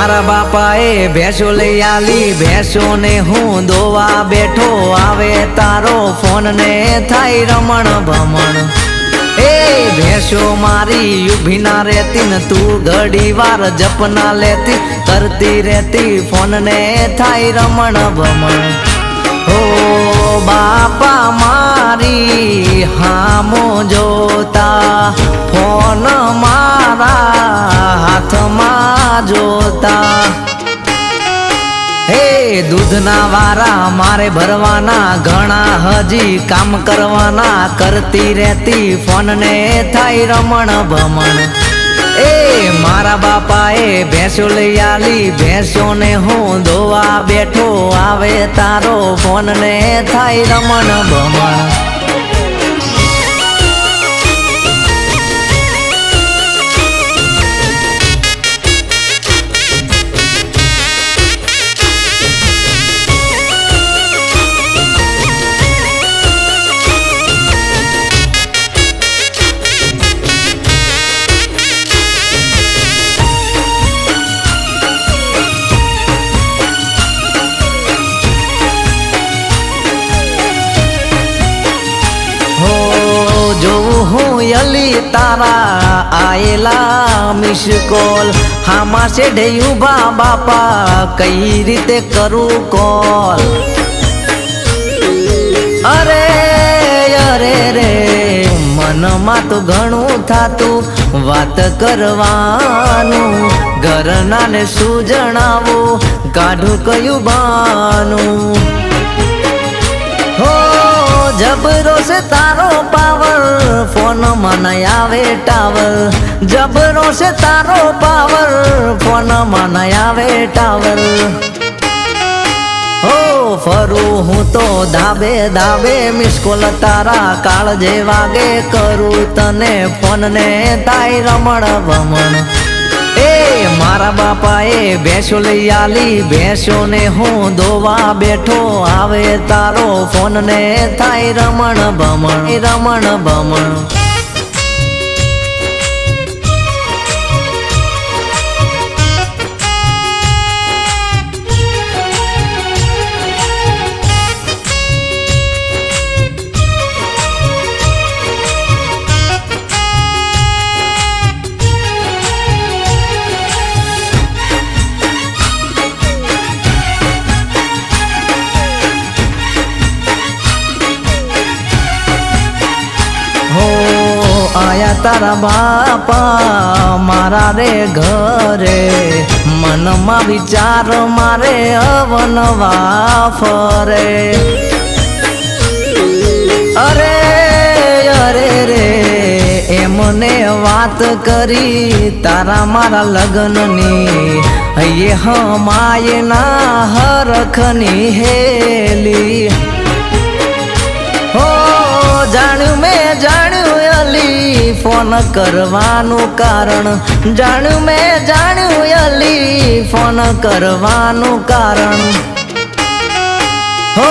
મારા બાપાએ ભેંસો લઈ આલી, ભેંસો ને હું દોવા બેઠો, આવે તારો ફોન ને થાય રમણ ભમણ। એ ભેંસો મારી ઊભી ના રહેતી ને તું ઘડી વાર જપ ના લેતી, કરતી રહેતી ફોન ને થાય રમણ ભમણ। ઓ બાપા મારી હામો જોતા, ફોન મારા હાથમાં જોતા। હે દૂધના વારા મારે ભરવાના, ઘણા હજી કામ કરવાના, કરતી રહેતી ફોન ને થાય રમણ ભમણ। એ મારા બાપાએ ભેંસો લઈ આલી, ભેંસો ને હું દોવા બેઠો, આવે તારો ફોન ને થાય રમણ ભમણ। જોઉં હું યલી તારા આયેલા મિસ કોલ, હામાં શેઢે ઉભા બાપા કઈ રીતે કરું કોલ। અરે અરે રે મનમાં તો ઘણું થાતું વાત કરવાનું, ઘરના ને શું જણાવું કાઢું કયું બાનું। હો જબરો છે તારો પાવર, ફોન માં નહીં આવે ટાવર, જબરો છે તારો પાવર, ફોન માં નહીં આવે ટાવર। હો ફરું હું તો ધાબે ધાબે, મિસ કોલ તારા કાળજે વાગે, કરું તને ફોન ને થાય રમણ ભમણ। એ મારા બાપાએ ભેંસો લઈ આલી, ભેંસો ને હું દોવા બેઠો, આવે તારો ફોન ને થાય રમણ ભમણ, રમણ ભમણ। આયા તારા બાપા મારા રે ઘરે, મનમાં વિચાર મારે અવનવા ફરે। અરે અરે રે એમને વાત કરી તારા મારા લગ્નની, હૈયે હમાય ના હરખની હેલી। હો જાણ્યું મેં જાણ્યું અલી ફોન કરવાનું કારણ, જાણ્યું મેં જાણ્યું અલી ફોન કરવાનું કારણ। હો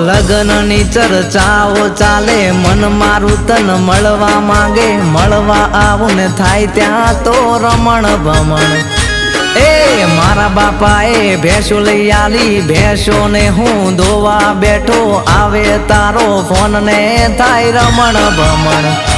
લગ્નની ચર્ચાઓ ચાલે, મન મારું તન મળવા માંગે, મળવા આવું ને થાય ત્યાં તો રમણ ભમણ। એ મારા બાપાએ ભેંસો લઈ આલી, ભેંસો ને હું દોવા બેઠો, આવે તારો ફોન ને થાય રમણ ભમણ।